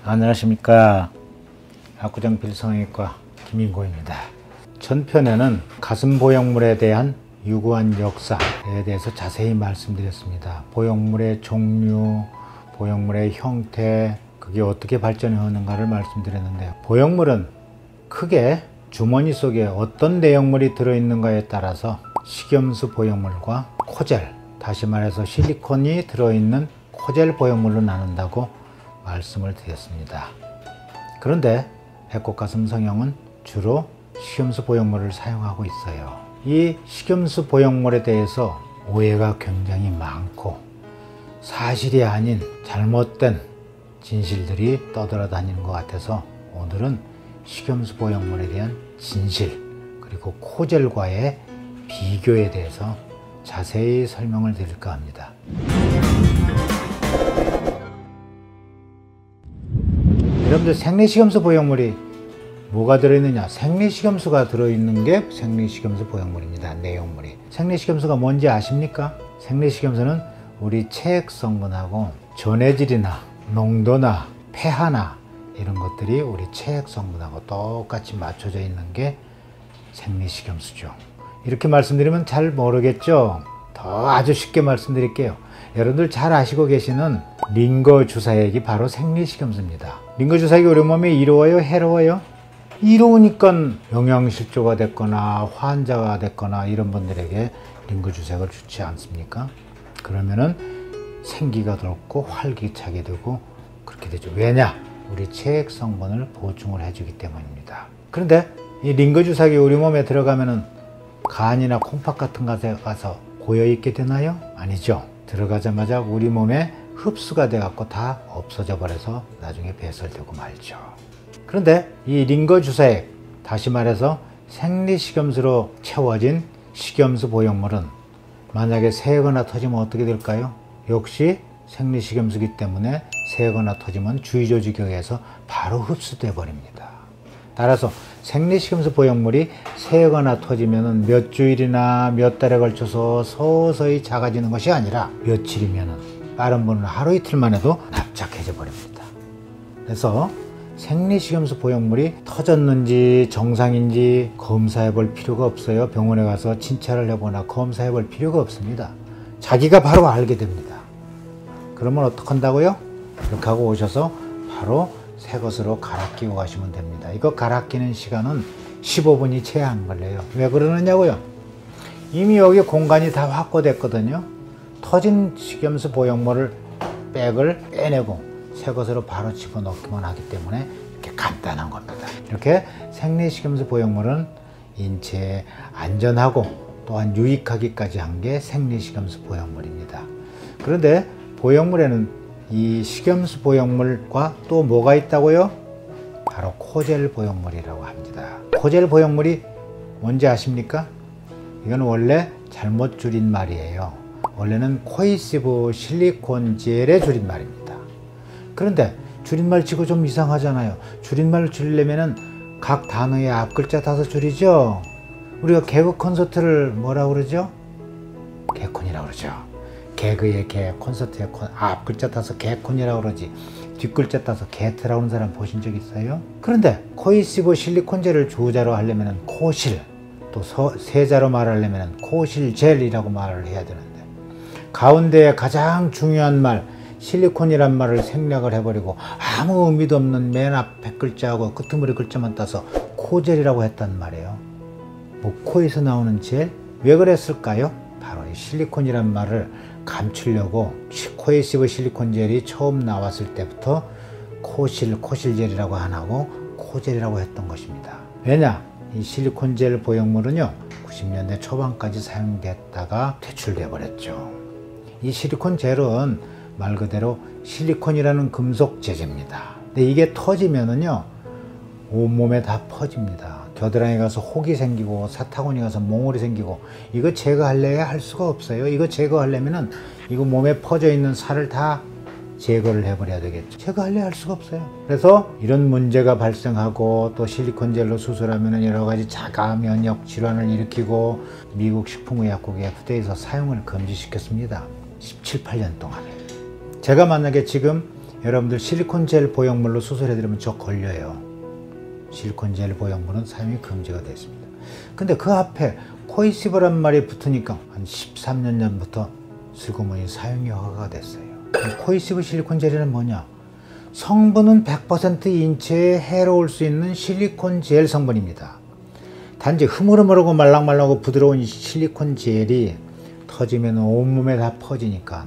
안녕하십니까. 압구정 필성형외과 김인고입니다. 전편에는 가슴 보형물에 대한 유구한 역사에 대해서 자세히 말씀드렸습니다. 보형물의 종류, 보형물의 형태, 그게 어떻게 발전해 오는가를 말씀드렸는데, 보형물은 크게 주머니 속에 어떤 내용물이 들어있는가에 따라서 식염수 보형물과 코젤, 다시 말해서 실리콘이 들어있는 코젤 보형물로 나눈다고 말씀을 드렸습니다. 그런데 배꼽가슴 성형은 주로 식염수 보형물을 사용하고 있어요. 이 식염수 보형물에 대해서 오해가 굉장히 많고 사실이 아닌 잘못된 진실들이 떠돌아다니는 것 같아서 오늘은 식염수 보형물에 대한 진실, 그리고 코젤과의 비교에 대해서 자세히 설명을 드릴까 합니다. 여러분들, 생리식염수 보형물이 뭐가 들어있느냐? 생리식염수가 들어있는 게 생리식염수 보형물입니다. 내용물이. 생리식염수가 뭔지 아십니까? 생리식염수는 우리 체액 성분하고 전해질이나 농도나 pH나 이런 것들이 우리 체액 성분하고 똑같이 맞춰져 있는 게 생리식염수죠. 이렇게 말씀드리면 잘 모르겠죠? 더 아주 쉽게 말씀드릴게요. 여러분들 잘 아시고 계시는 링거 주사액이 바로 생리식염수입니다. 링거 주사액이 우리 몸에 이로워요? 해로워요? 이로우니까 영양실조가 됐거나 환자가 됐거나 이런 분들에게 링거 주사액을 주지 않습니까? 그러면은 생기가 돋고 활기차게 되고 그렇게 되죠. 왜냐? 우리 체액 성분을 보충을 해주기 때문입니다. 그런데 이 링거 주사액이 우리 몸에 들어가면은 간이나 콩팥 같은 곳에 가서 고여있게 되나요? 아니죠. 들어가자마자 우리 몸에 흡수가 돼갖고 다 없어져 버려서 나중에 배설되고 말죠. 그런데 이 링거 주사액, 다시 말해서 생리식염수로 채워진 식염수 보형물은 만약에 새거나 터지면 어떻게 될까요? 역시 생리식염수기 때문에 새거나 터지면 주위조직에 의해서 바로 흡수돼 버립니다. 따라서 생리식염수 보형물이 새거나 터지면 몇 주일이나 몇 달에 걸쳐서 서서히 작아지는 것이 아니라 며칠이면, 빠른 분은 하루 이틀만 해도 납작해져 버립니다. 그래서 생리식염수 보형물이 터졌는지 정상인지 검사해 볼 필요가 없어요. 병원에 가서 진찰을 해보거나 검사해 볼 필요가 없습니다. 자기가 바로 알게 됩니다. 그러면 어떻게 한다고요? 이렇게 하고 오셔서 바로 새 것으로 갈아 끼고 가시면 됩니다. 이거 갈아 끼는 시간은 15분이 채 안 걸려요. 왜 그러느냐고요? 이미 여기 공간이 다 확보됐거든요. 터진 식염수 보형물을 백을 빼내고 새 것으로 바로 집어넣기만 하기 때문에 이렇게 간단한 겁니다. 이렇게 생리식염수 보형물은 인체에 안전하고 또한 유익하기까지 한 게 생리식염수 보형물입니다. 그런데 보형물에는 이 식염수 보형물과 또 뭐가 있다고요? 바로 코젤 보형물이라고 합니다. 코젤 보형물이 뭔지 아십니까? 이건 원래 잘못 줄인 말이에요. 원래는 코이시브 실리콘 젤의 줄임말입니다. 그런데 줄임말 치고 좀 이상하잖아요. 줄임말을 줄이려면은 각 단어의 앞 글자 따서 줄이죠. 우리가 개그 콘서트를 뭐라고 그러죠? 개콘이라고 그러죠. 개그의 개, 콘서트의 콘, 앞 글자 따서 개콘이라고 그러지 뒷 글자 따서 개트라고 하는 사람 보신 적 있어요? 그런데 코이시브 실리콘젤을 주자로 하려면 코실, 또 세자로 말하려면 코실젤이라고 말을 해야 되는데, 가운데에 가장 중요한 말 실리콘이란 말을 생략을 해버리고 아무 의미도 없는 맨 앞 100글자하고 끄트머리 글자만 따서 코젤이라고 했단 말이에요. 뭐 코에서 나오는 젤? 왜 그랬을까요? 바로 이 실리콘이란 말을 감추려고 코에시브 실리콘 젤이 처음 나왔을 때부터 코실젤이라고 안 하고 코젤이라고 했던 것입니다. 왜냐? 이 실리콘 젤 보형물은요 90년대 초반까지 사용됐다가 퇴출돼 버렸죠. 이 실리콘 젤은 말 그대로 실리콘이라는 금속 제제입니다. 근데 이게 터지면은요 온몸에 다 퍼집니다. 겨드랑이 가서 혹이 생기고 사타구니 가서 몽골이 생기고, 이거 제거하려야 할 수가 없어요. 이거 제거하려면은 이거 몸에 퍼져 있는 살을 다 제거를 해버려야 되겠죠. 제거하려야 할 수가 없어요. 그래서 이런 문제가 발생하고 또 실리콘 젤로 수술하면 여러 가지 자가 면역 질환을 일으키고 미국 식품의약국이 FDA에서 사용을 금지시켰습니다. 17, 18년 동안. 제가 만약에 지금 여러분들 실리콘 젤 보형물로 수술해드리면 저 걸려요. 실리콘 젤 보형물은 사용이 금지가 되어 있습니다. 근데 그 앞에 코이시브란 말이 붙으니까 한 13년 전부터 슬그머니 사용이 허가가 됐어요. 코이시브 실리콘 젤은 뭐냐? 성분은 100% 인체에 해로울 수 있는 실리콘 젤 성분입니다. 단지 흐물흐물하고 말랑말랑하고 부드러운 실리콘 젤이 터지면 온몸에 다 퍼지니까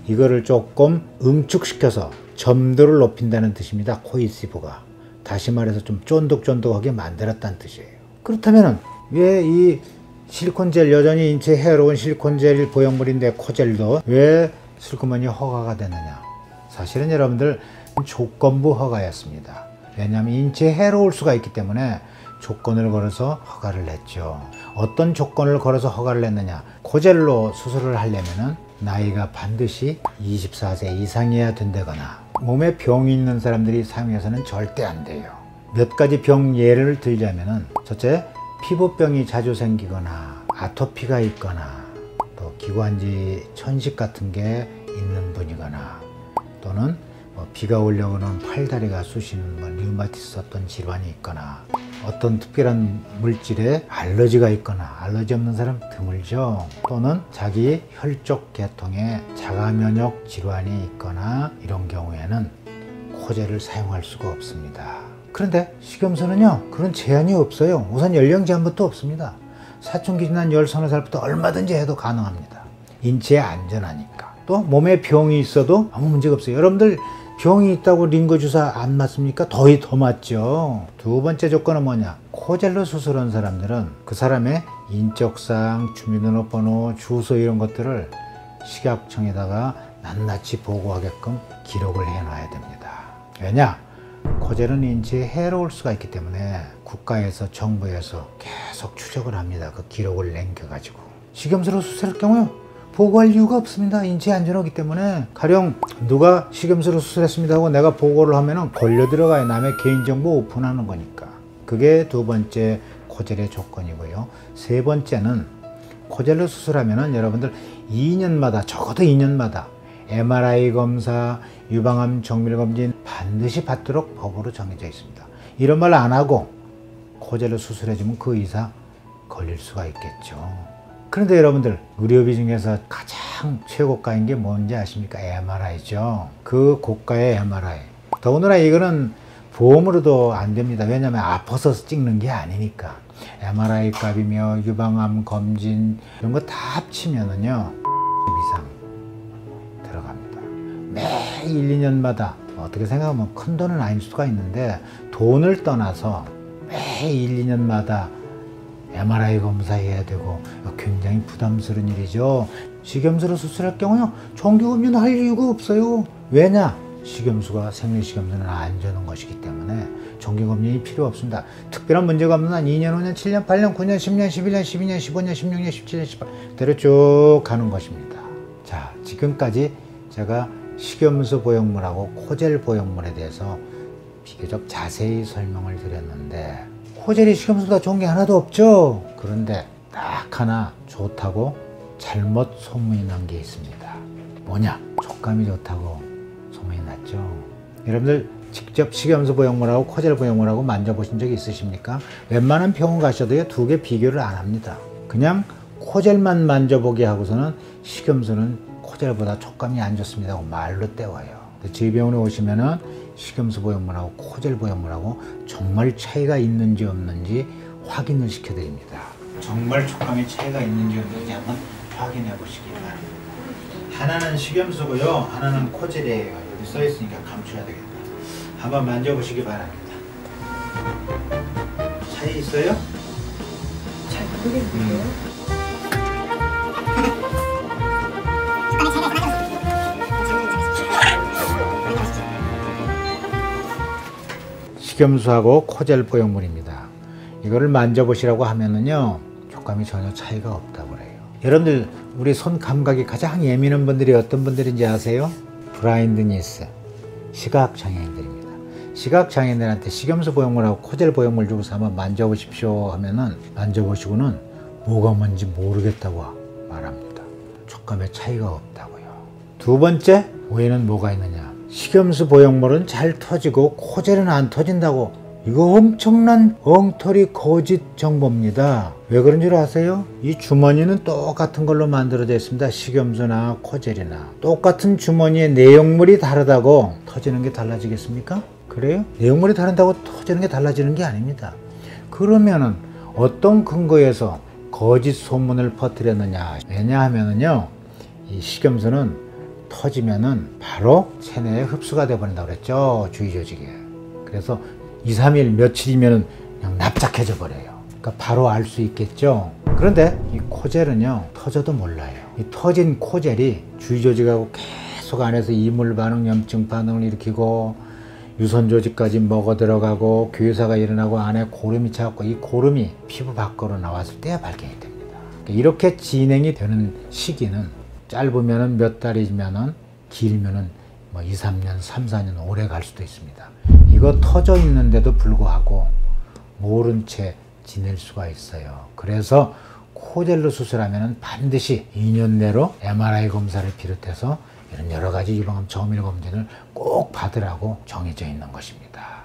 이거를 조금 응축시켜서 점도를 높인다는 뜻입니다. 코이시브가. 다시 말해서 좀 쫀득쫀득하게 만들었다는 뜻이에요. 그렇다면 왜 이 실리콘 젤, 여전히 인체에 해로운 실리콘 젤 보형물인데 코젤도 왜 슬그머니 허가가 됐느냐? 사실은 여러분들 조건부 허가였습니다. 왜냐하면 인체에 해로울 수가 있기 때문에 조건을 걸어서 허가를 냈죠. 어떤 조건을 걸어서 허가를 냈느냐? 코젤로 수술을 하려면은 나이가 반드시 24세 이상이어야 된다거나 몸에 병이 있는 사람들이 사용해서는 절대 안 돼요. 몇 가지 병 예를 들자면은 첫째, 피부병이 자주 생기거나 아토피가 있거나 또 기관지 천식 같은 게 있는 분이거나 또는 비가 오려고는 팔다리가 쑤시는 류마티스 어떤 질환이 있거나 어떤 특별한 물질에 알러지가 있거나 알러지 없는 사람 드물죠. 또는 자기 혈족 계통에 자가 면역 질환이 있거나 이런 경우에는 코젤을 사용할 수가 없습니다. 그런데 식염수는요 그런 제한이 없어요. 우선 연령 제한부터 없습니다. 사춘기 지난 10살부터 얼마든지 해도 가능합니다. 인체에 안전하니까. 또 몸에 병이 있어도 아무 문제가 없어요. 여러분들 병이 있다고 링거 주사 안 맞습니까? 더 맞죠. 두 번째 조건은 뭐냐? 코젤로 수술한 사람들은 그 사람의 인적사항, 주민등록번호, 주소 이런 것들을 식약청에다가 낱낱이 보고하게끔 기록을 해놔야 됩니다. 왜냐? 코젤은 인체에 해로울 수가 있기 때문에 국가에서 정부에서 계속 추적을 합니다. 그 기록을 남겨가지고. 식염수로 수술할 경우요 보고할 이유가 없습니다. 인체에 안전하기 때문에. 가령 누가 식염수로 수술했습니다 하고 내가 보고를 하면은 걸려 들어가요. 남의 개인정보 오픈하는 거니까. 그게 두 번째 코젤의 조건이고요. 세 번째는 코젤로 수술하면은 여러분들 2년마다 적어도 2년마다 MRI 검사, 유방암 정밀 검진 반드시 받도록 법으로 정해져 있습니다. 이런 말 안 하고 코젤로 수술해주면 그 이상 걸릴 수가 있겠죠. 그런데 여러분들 의료비 중에서 가장 최고가인 게 뭔지 아십니까? MRI죠. 그 고가의 MRI. 더군다나 이거는 보험으로도 안 됩니다. 왜냐하면 아파서 찍는 게 아니니까. MRI 값이며 유방암 검진 이런 거 다 합치면은요 이상 들어갑니다. 매 1, 2년마다 어떻게 생각하면 큰 돈은 아닐 수가 있는데 돈을 떠나서 매 1, 2년마다 MRI 검사해야 되고 굉장히 부담스러운 일이죠. 식염수로 수술할 경우요 정기검진 할 이유가 없어요. 왜냐? 식염수가 생리식염수는 안 주는 것이기 때문에 정기검진이 필요 없습니다. 특별한 문제가 없는 한 2년, 5년, 7년, 8년, 9년, 10년, 11년, 12년, 15년, 16년, 17년, 18년 대로 쭉 가는 것입니다. 자, 지금까지 제가 식염수 보형물하고 코젤 보형물에 대해서 비교적 자세히 설명을 드렸는데 코젤이 식염수보다 좋은 게 하나도 없죠. 그런데 딱 하나 좋다고 잘못 소문이 난 게 있습니다. 뭐냐? 촉감이 좋다고 소문이 났죠. 여러분들 직접 식염수 보형물하고 코젤 보형물하고 만져보신 적이 있으십니까? 웬만한 병원 가셔도요 두 개 비교를 안 합니다. 그냥 코젤만 만져보게 하고서는 식염수는 코젤보다 촉감이 안 좋습니다 하고 말로 때워요. 저희 병원에 오시면은 식염수 보형물하고 코젤 보형물하고 정말 차이가 있는지 없는지 확인을 시켜드립니다. 정말 촉감의 차이가 있는지 없는지 한번 확인해 보시기 바랍니다. 하나는 식염수고요, 하나는 코젤이에요. 여기 써 있으니까 감춰야 되겠다. 한번 만져보시기 바랍니다. 차이 있어요? 잘 모르겠는데요. 식염수하고 코젤 보형물입니다. 이거를 만져보시라고 하면은요 촉감이 전혀 차이가 없다고 그래요. 여러분들 우리 손 감각이 가장 예민한 분들이 어떤 분들인지 아세요? 블라인드니스, 시각장애인들입니다. 시각장애인들한테 식염수 보형물하고 코젤 보형물 주고서 한번 만져보십시오 하면은 만져보시고는 뭐가 뭔지 모르겠다고 말합니다. 촉감에 차이가 없다고요. 두 번째 오해는 뭐가 있느냐? 식염수 보형물은 잘 터지고 코젤은 안 터진다고, 이거 엄청난 엉터리 거짓 정보입니다. 왜 그런 줄 아세요? 이 주머니는 똑같은 걸로 만들어져 있습니다. 식염수나 코젤이나 똑같은 주머니의 내용물이 다르다고 터지는 게 달라지겠습니까? 그래요? 내용물이 다른다고 터지는 게 달라지는 게 아닙니다. 그러면은 어떤 근거에서 거짓 소문을 퍼뜨렸느냐? 왜냐하면은요, 이 식염수는 터지면은 바로 체내에 흡수가 되어버린다고 그랬죠, 주위 조직에. 그래서 2, 3일 며칠이면은 그냥 납작해져 버려요. 그러니까 바로 알 수 있겠죠. 그런데 이 코젤은요, 터져도 몰라요. 이 터진 코젤이 주위 조직하고 계속 안에서 이물 반응, 염증 반응을 일으키고 유선 조직까지 먹어 들어가고 괴사가 일어나고 안에 고름이 차고, 이 고름이 피부 밖으로 나왔을 때야 발견이 됩니다. 이렇게 진행이 되는 시기는 짧으면은 몇 달이면은 길면은 뭐 2, 3년, 3, 4년 오래 갈 수도 있습니다. 이거 터져 있는데도 불구하고 모른 채 지낼 수가 있어요. 그래서 코젤로 수술하면 반드시 2년 내로 MRI 검사를 비롯해서 이런 여러 가지 유방암 정밀 검진을 꼭 받으라고 정해져 있는 것입니다.